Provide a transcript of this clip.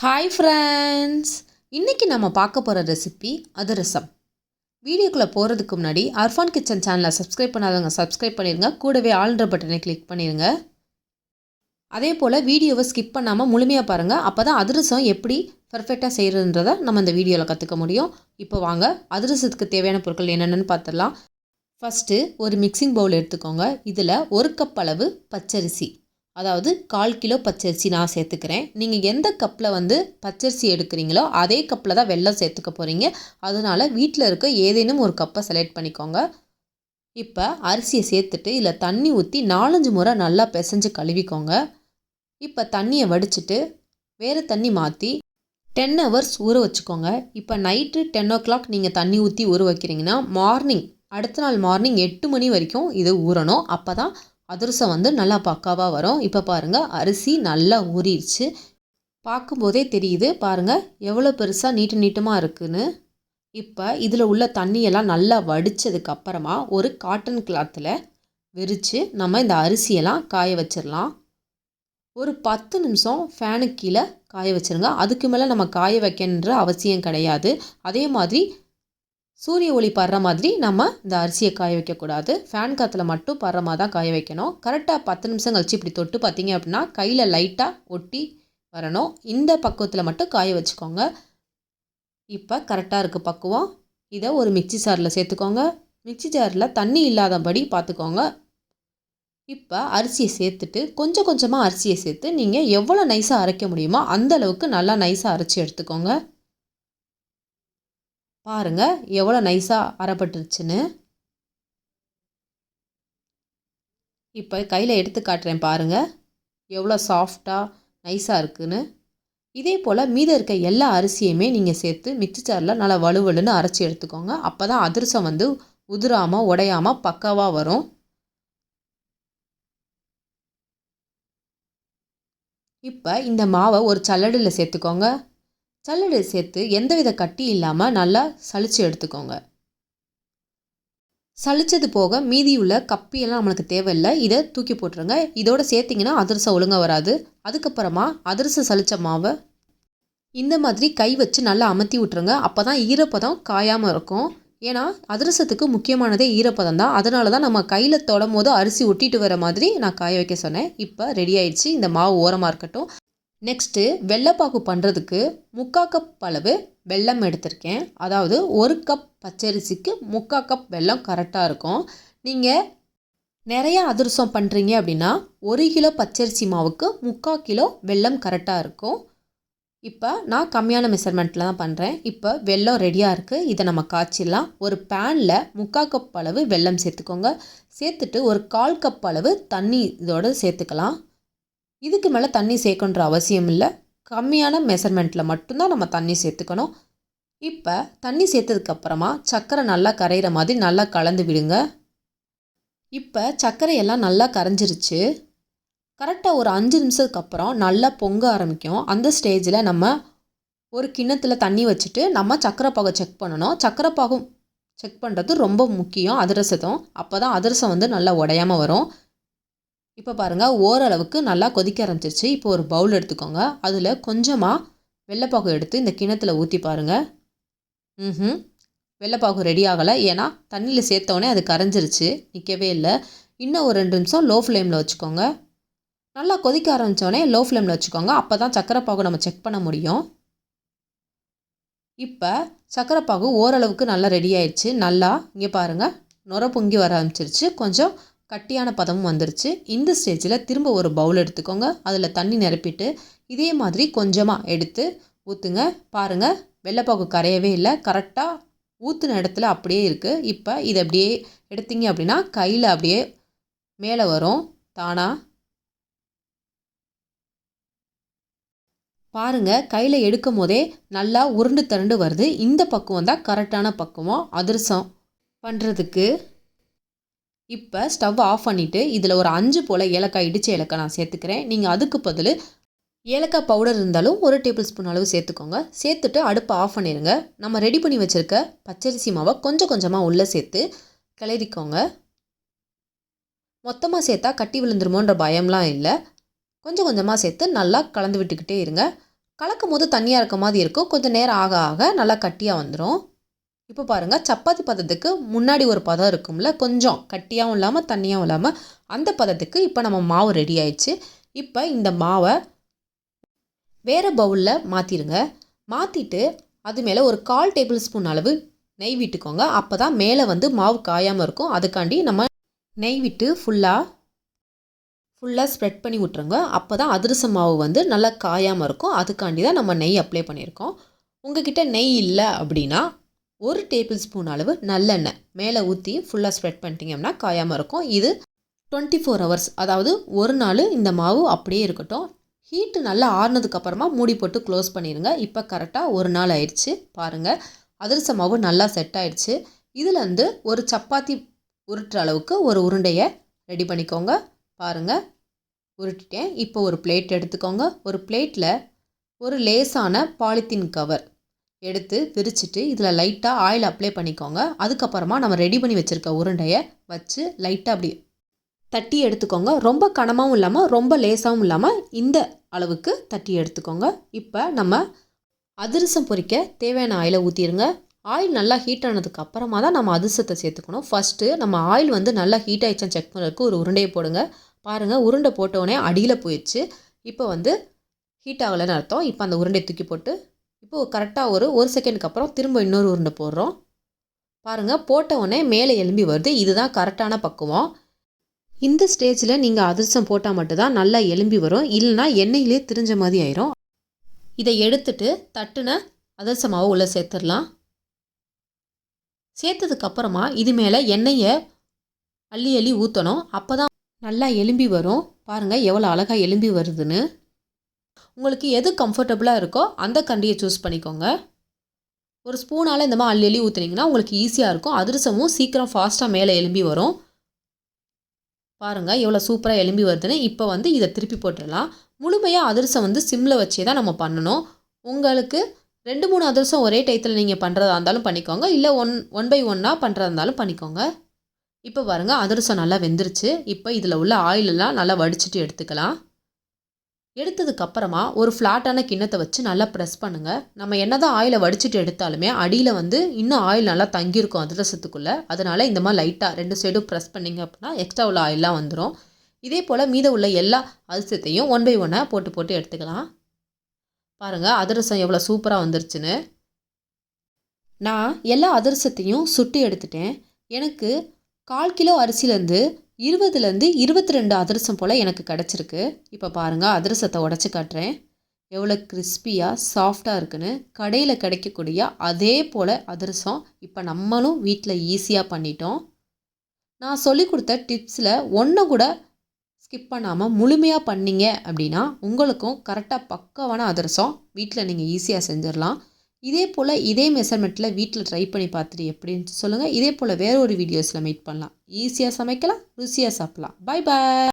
Hi friends, இன்றைக்கி நம்ம பார்க்க போகிற ரெசிபி அதிரசம். வீடியோக்குள்ளே போகிறதுக்கு முன்னாடி அர்ஃபான் கிச்சன் சேனலை சப்ஸ்கிரைப் பண்ணாதவங்க சப்ஸ்கிரைப் பண்ணிடுங்க. கூடவே ஆல்ன்ற பட்டனை கிளிக் பண்ணிடுங்க. அதே போல் வீடியோவை ஸ்கிப் பண்ணாமல் முழுமையாக பாருங்கள். அப்போ தான் அதிரசம் எப்படி பர்ஃபெக்டாக செய்கிறதுன்றதை நம்ம இந்த வீடியோவில் கற்றுக்க முடியும். இப்போ வாங்க அதிரசத்துக்கு தேவையான பொருட்கள் என்னென்னு பார்த்துடலாம். ஃபஸ்ட்டு ஒரு மிக்சிங் பவுல் எடுத்துக்கோங்க. இதில் 1 கப் அளவு பச்சரிசி, அதாவது 1/4 கிலோ பச்சரிசி நான் சேர்த்துக்கிறேன். நீங்கள் எந்த கப்பில் பச்சரிசி எடுக்கிறீங்களோ அதே கப்பில் தான் வெல்லம் சேர்த்துக்க போகிறீங்க. அதனால் வீட்டில் இருக்க ஏதேனும் ஒரு கப்பை செலக்ட் பண்ணிக்கோங்க. இப்போ அரிசியை சேர்த்துட்டு இதில் தண்ணி ஊற்றி 4-5 முறை நல்லா பிசைஞ்சு கழுவிக்கோங்க. இப்போ தண்ணியை வடிச்சிட்டு வேறு தண்ணி மாற்றி 10 ஹவர்ஸ் ஊற வச்சுக்கோங்க. இப்போ நைட்டு 10 o'clock நீங்கள் தண்ணி ஊற்றி ஊற வைக்கிறீங்கன்னா அடுத்த நாள் மார்னிங் 8 மணி வரைக்கும் இது ஊறணும். அப்போ தான் அதிரசம் நல்லா பக்காவாக வரும். இப்போ பாருங்கள், அரிசி நல்லா ஊறிடுச்சு. பார்க்கும்போதே தெரியுது பாருங்கள் எவ்வளோ பெருசாக நீட்டமாக இருக்குன்னு. இப்போ இதில் உள்ள தண்ணியெல்லாம் நல்லா வடித்ததுக்கப்புறமா ஒரு காட்டன் கிளாத்தில் விரித்து நம்ம இந்த அரிசியெல்லாம் காய வச்சிடலாம். ஒரு 10 நிமிஷம் ஃபேனுக்கு கீழே காய வச்சுருங்க. அதுக்கு மேலே நம்ம காய வைக்கணுன்ற அவசியம் கிடையாது. அதே மாதிரி சூரிய ஒளி படுற மாதிரி நம்ம இந்த அரிசியை காய வைக்கக்கூடாது. ஃபேன் காற்றுல மட்டும் படுற மாதிரி தான் காய வைக்கணும். கரெக்டாக 10 நிமிஷம் கழிச்சு இப்படி தொட்டு பார்த்தீங்க அப்படின்னா கையில் லைட்டாக ஒட்டி வரணும். இந்த பக்குவத்தில் மட்டும் காய வச்சுக்கோங்க. இப்போ கரெக்டாக இருக்குது பக்குவம். இதை ஒரு மிக்சி ஜாரில் சேர்த்துக்கோங்க. மிக்சி ஜாரில் தண்ணி இல்லாதபடி பார்த்துக்கோங்க. இப்போ அரிசியை சேர்த்துட்டு கொஞ்சம் கொஞ்சமாக அரிசியை சேர்த்து நீங்கள் எவ்வளோ நைஸாக அரைக்க முடியுமோ அந்தளவுக்கு நல்லா நைஸாக அரைச்சி எடுத்துக்கோங்க. பாருங்கள் எவ்வளோ நைஸாக அரைப்பட்டுருச்சுன்னு. இப்போ கையில் எடுத்து காட்டுறேன் பாருங்கள் எவ்வளோ சாஃப்டாக நைஸாக இருக்குன்னு. இதே போல் மீதம் இருக்க எல்லா அரிசியுமே நீங்கள் சேர்த்து மிக்ஸி ஜாரில் நல்லா வலுவலுன்னு அரைச்சி எடுத்துக்கோங்க. அப்போ தான் அதிரசம் உதிராமல் உடையாமல் பக்காவாக வரும். இப்போ இந்த மாவை ஒரு சல்லடையில் சேர்த்துக்கோங்க. சல்லடை சேர்த்து எந்தவித கட்டி இல்லாமல் நல்லா சலிச்சு எடுத்துக்கோங்க. சலிச்சது போக மீதியுள்ள கப்பியெல்லாம் நம்மளுக்கு தேவையில்லை. இதை தூக்கி போட்டுருங்க. இதோடு சேர்த்திங்கன்னா அதிரசம் ஒழுங்காக வராது. அதுக்கப்புறமா அதிரசம் சலித்த மாவை இந்த மாதிரி கை வச்சு நல்லா அமர்த்தி விட்டுருங்க. அப்போ தான் ஈரப்பதம் காயாமல் இருக்கும். ஏன்னா அதிரசத்துக்கு முக்கியமானதே ஈரப்பதம் தான். அதனால தான் நம்ம கையில் தொடும் போது அரிசி ஒட்டிட்டு வர மாதிரி நான் காய வைக்க சொன்னேன். இப்போ ரெடி ஆயிடுச்சு. இந்த மாவு ஓரமாக இருக்கட்டும். நெக்ஸ்ட்டு வெள்ளைப்பாகு பண்ணுறதுக்கு 3/4 கப் அளவு வெல்லம் எடுத்திருக்கேன். அதாவது 1 கப் பச்சரிசிக்கு 3/4 கப் வெல்லம் கரெக்டாக இருக்கும். நீங்கள் நிறையா அதிரசம் பண்ணுறீங்க அப்படின்னா 1 கிலோ பச்சரிசி மாவுக்கு 3/4 கிலோ வெல்லம் கரெக்டாக இருக்கும். இப்போ நான் கம்மியான மெஷர்மெண்ட்டில் தான் பண்ணுறேன். இப்போ வெல்லம் ரெடியாக இருக்குது. இதை நம்ம காய்ச்சிடலாம். ஒரு பேனில் 3/4 கப் அளவு வெல்லம் சேர்த்துக்கோங்க. சேர்த்துட்டு ஒரு 1/4 கப் அளவு தண்ணி இதோடு சேர்த்துக்கலாம். இதுக்கு மேலே தண்ணி சேர்க்கணுன்ற அவசியம் இல்லை. கம்மியான மெஷர்மெண்ட்டில் மட்டும்தான் நம்ம தண்ணி சேர்த்துக்கணும். இப்போ தண்ணி சேர்த்ததுக்கப்புறமா சர்க்கரை நல்லா கரையிற மாதிரி நல்லா கலந்து விடுங்க. இப்போ சர்க்கரையெல்லாம் நல்லா கரைஞ்சிருச்சு. கரெக்டாக ஒரு 5 நிமிஷத்துக்கு அப்புறம் நல்லா பொங்க ஆரம்பிக்கும். அந்த ஸ்டேஜில் நம்ம ஒரு கிண்ணத்தில் தண்ணி வச்சுட்டு நம்ம சர்க்கரை பாகை செக் பண்ணணும். சர்க்கரை பாகம் செக் பண்ணுறது ரொம்ப முக்கியம் அதிரசத்தும். அப்போ தான் அதிரசம் நல்லா உடையாமல் வரும். இப்போ பாருங்கள் ஓரளவுக்கு நல்லா கொதிக்க ஆரம்பிச்சிருச்சு. இப்போ ஒரு பவுல் எடுத்துக்கோங்க. அதில் கொஞ்சமாக வெள்ளைப்பாகு எடுத்து இந்த கிண்ணத்தில் ஊற்றி பாருங்கள். வெள்ளைப்பாகு ரெடி ஆகலை. ஏன்னா தண்ணியில் சேர்த்தோடனே அது கரைஞ்சிருச்சு, நிற்கவே இல்லை. இன்னும் ஒரு 2 நிமிஷம் லோ ஃப்ளேமில் வச்சுக்கோங்க. நல்லா கொதிக்க ஆரம்பித்தோடனே லோ ஃப்ளேமில் வச்சுக்கோங்க. அப்போ தான் சர்க்கரைப்பாகு நம்ம செக் பண்ண முடியும். இப்போ சர்க்கரைப்பாகு ஓரளவுக்கு நல்லா ரெடி ஆயிடுச்சு. நல்லா இங்கே பாருங்கள் நுர பொங்கி வர ஆரம்பிச்சிருச்சு. கொஞ்சம் கட்டியான பதமும் வந்துருச்சு. இந்த ஸ்டேஜில் திரும்ப ஒரு பவுல் எடுத்துக்கோங்க. அதில் தண்ணி நிரப்பிட்டு இதே மாதிரி கொஞ்சமாக எடுத்து ஊற்றுங்க. பாருங்கள் வெள்ளைப்பாகு கரையவே இல்லை. கரெக்டாக ஊற்றுன இடத்துல அப்படியே இருக்குது. இப்போ இதை அப்படியே எடுத்தீங்க அப்படின்னா கையில் அப்படியே மேலே வரும் தானாக. பாருங்கள் கையில் எடுக்கும் போதே நல்லா உருண்டு திரண்டு வருது. இந்த பக்குவம் தான் கரெக்டான பக்குவம் அதிரசம் பண்ணுறதுக்கு. இப்போ ஸ்டவ் ஆஃப் பண்ணிவிட்டு இதில் ஒரு 5 போல் ஏலக்காய், இடித்த ஏலக்காய் நான் சேர்த்துக்கிறேன். நீங்கள் அதுக்கு பதில் ஏலக்காய் பவுடர் இருந்தாலும் 1 டேபிள் ஸ்பூன் அளவு சேர்த்துக்கோங்க. சேர்த்துட்டு அடுப்பை ஆஃப் பண்ணிடுங்க. நம்ம ரெடி பண்ணி வச்சுருக்க பச்சரிசி மாவை கொஞ்சம் கொஞ்சமாக உள்ளே சேர்த்து கிளறிக்கோங்க. மொத்தமாக சேர்த்தா கட்டி விழுந்துருமோன்ற பயம்லாம் இல்லை. கொஞ்சம் கொஞ்சமாக சேர்த்து நல்லா கலந்து விட்டுக்கிட்டே இருங்க. கலக்கும் போது தண்ணியாக இருக்க மாதிரி இருக்கும். கொஞ்சம் நேரம் ஆக ஆக நல்லா கட்டியாக வந்துடும். இப்போ பாருங்கள், சப்பாத்தி பதத்துக்கு முன்னாடி ஒரு பதம் இருக்கும்ல, கொஞ்சம் கட்டியாகவும் இல்லாமல் தண்ணியாகவும் இல்லாமல், அந்த பதத்துக்கு இப்போ நம்ம மாவு ரெடி ஆயிடுச்சு. இப்போ இந்த மாவை வேறு பவுலில் மாற்றிடுங்க. மாற்றிட்டு அது மேலே ஒரு 1/4 டேபிள் ஸ்பூன் அளவு நெய் விட்டுக்கோங்க. அப்போ தான் மேலே வந்து மாவு காயாமல் இருக்கும். அதுக்காண்டி நம்ம நெய் விட்டு ஃபுல்லாக ஸ்ப்ரெட் பண்ணி விட்ருங்க. அப்போ தான் அதிரசம் மாவு வந்து நல்லா காயாமல் இருக்கும். அதுக்காண்டி தான் நம்ம நெய் அப்ளை பண்ணியிருக்கோம். உங்ககிட்ட நெய் இல்லை அப்படின்னா 1 டேபிள் ஸ்பூன் அளவு நல்லெண்ணெய் மேலே ஊற்றி ஃபுல்லாக ஸ்ப்ரெட் பண்ணிட்டீங்கன்னா காயாமல் இருக்கும். இது 24 ஹவர்ஸ், அதாவது ஒரு நாள் இந்த மாவு அப்படியே இருக்கட்டும். ஹீட்டு நல்லா ஆறுனதுக்கப்புறமா மூடி போட்டு க்ளோஸ் பண்ணிடுங்க. இப்போ கரெக்டாக ஒரு நாள் ஆயிடுச்சு. பாருங்கள், அதிரசம் மாவு நல்லா செட் ஆயிடுச்சு. இதுலேருந்து ஒரு சப்பாத்தி உருட்டுற அளவுக்கு ஒரு உருண்டையை ரெடி பண்ணிக்கோங்க. பாருங்கள், உருட்டிட்டேன். இப்போ ஒரு பிளேட் எடுத்துக்கோங்க. ஒரு பிளேட்டில் ஒரு லேசான பாலித்தீன் கவர் எடுத்து விரிச்சிட்டு இதில் லைட்டாக ஆயில் அப்ளை பண்ணிக்கோங்க. அதுக்கப்புறமா நம்ம ரெடி பண்ணி வச்சுருக்க உருண்டையை வச்சு லைட்டாக அப்படி தட்டி எடுத்துக்கோங்க. ரொம்ப கனமாகவும் இல்லாமல் ரொம்ப லேசாகவும் இல்லாமல் இந்த அளவுக்கு தட்டி எடுத்துக்கோங்க. இப்போ நம்ம அதிரசம் பொரிக்க தேவையான ஆயிலை ஊற்றிடுங்க. ஆயில் நல்லா ஹீட் ஆனதுக்கு அப்புறமா தான் நம்ம அதிரசத்தை சேர்த்துக்கணும். ஃபஸ்ட்டு நம்ம ஆயில் வந்து நல்லா ஹீட் ஆகிடுச்சான்னு செக் பண்ணுறதுக்கு ஒரு உருண்டையை போடுங்க. பாருங்கள், உருண்டை போட்டோடனே அடியில் போயிடுச்சு. இப்போ வந்து ஹீட் ஆகலைன்னு அர்த்தம். இப்போ அந்த உருண்டையை தூக்கி போட்டு இப்போது கரெக்டாக ஒரு செகண்டுக்கு அப்புறம் திரும்ப இன்னொரு உருண்டை போடுறோம். பாருங்கள், போட்ட உடனே மேலே எலும்பி வருது. இதுதான் கரெக்டான பக்குவம். இந்த ஸ்டேஜில் நீங்கள் அதிரசம் போட்டால் மட்டும்தான் நல்லா எலும்பி வரும். இல்லைனா எண்ணெயிலே திரிஞ்ச மாதிரி ஆயிரும். இதை எடுத்துட்டு தட்டுன அதிரச மாவை உள்ளே சேர்த்துடலாம். சேர்த்ததுக்கப்புறமா இது மேலே எண்ணெயை அள்ளி அள்ளி ஊற்றணும். அப்போ தான் நல்லா எலும்பி வரும். பாருங்கள் எவ்வளோ அழகாக எலும்பி வருதுன்னு. உங்களுக்கு எது கம்ஃபர்டபுளாக இருக்கோ அந்த கண்டியை சூஸ் பண்ணிக்கோங்க. ஒரு ஸ்பூனால் இந்த மாதிரி அள்ளி அள்ளி ஊற்றுனீங்கன்னா உங்களுக்கு ஈஸியாக இருக்கும். அதிரசமும் சீக்கிரம் ஃபாஸ்ட்டாக மேலே எலும்பி வரும். பாருங்கள் எவ்வளோ சூப்பராக எலும்பி வருதுன்னு. இப்போ வந்து இதை திருப்பி போட்டுடலாம். முழுமையாக அதிரசம் வந்து சிம்மில் வச்சே தான் நம்ம பண்ணணும். உங்களுக்கு 2-3 அதிரசம் ஒரே டயத்தில் நீங்கள் பண்ணுறதா இருந்தாலும் பண்ணிக்கோங்க. இல்லை ஒன் பை ஒன்னாக பண்ணுறதா இருந்தாலும் பண்ணிக்கோங்க. இப்போ பாருங்கள், அதிரசம் நல்லா வெந்துருச்சு. இப்போ இதில் உள்ள ஆயிலெல்லாம் நல்லா வடிச்சிட்டு எடுத்துக்கலாம். எடுத்ததுக்கப்புறமா ஒரு ஃப்ளாட்டான கிண்ணத்தை வச்சு நல்லா ப்ரெஸ் பண்ணுங்கள். நம்ம என்ன தான் ஆயிலை வடிச்சிட்டு எடுத்தாலுமே அடியில் வந்து இன்னும் ஆயில் நல்லா தங்கியிருக்கும் அதிரசத்துக்குள்ளே. அதனால் இந்த மாதிரி லைட்டாக 2 சைடும் ப்ரெஸ் பண்ணிங்க அப்படின்னா எக்ஸ்ட்ரா உள்ள ஆயிலெலாம் வந்துடும். இதே போல் மீத உள்ள எல்லா அதிரசத்தையும் ஒன் பை ஒன்னாக போட்டு எடுத்துக்கலாம். பாருங்கள் அதிரசம் எவ்வளோ சூப்பராக வந்துருச்சுன்னு. நான் எல்லா அதிரசத்தையும் சுட்டி எடுத்துட்டேன். எனக்கு 1/4 கிலோ அரிசிலேருந்து 20லேருந்து 22 அதிரசம் போல் எனக்கு கிடச்சிருக்கு. இப்போ பாருங்கள், அதிரசத்தை உடச்சி காட்டுறேன். எவ்வளோ கிறிஸ்பியாக சாஃப்டாக இருக்குன்னு. கடையில் கிடைக்கக்கூடிய அதே போல் அதிரசம் இப்போ நம்மளும் வீட்டில் ஈஸியாக பண்ணிட்டோம். நான் சொல்லி கொடுத்த டிப்ஸில் ஒன்று கூட ஸ்கிப் பண்ணாமல் முழுமையாக பண்ணிங்க அப்படின்னா உங்களுக்கும் கரெக்டாக பக்காவான அதிரசம் வீட்டில் நீங்கள் ஈஸியாக செஞ்சிடலாம். இதே போல் இதே மெஷர்மெண்ட்டில் வீட்டில் ட்ரை பண்ணி பார்த்துட்டு எப்படின்னு சொல்லுங்கள். இதே போல் வேறு ஒரு வீடியோஸில் மீட் பண்ணலாம். ஈஸியாக சமைக்கலாம், ருசியாக சாப்பிட்லாம். Bye bye.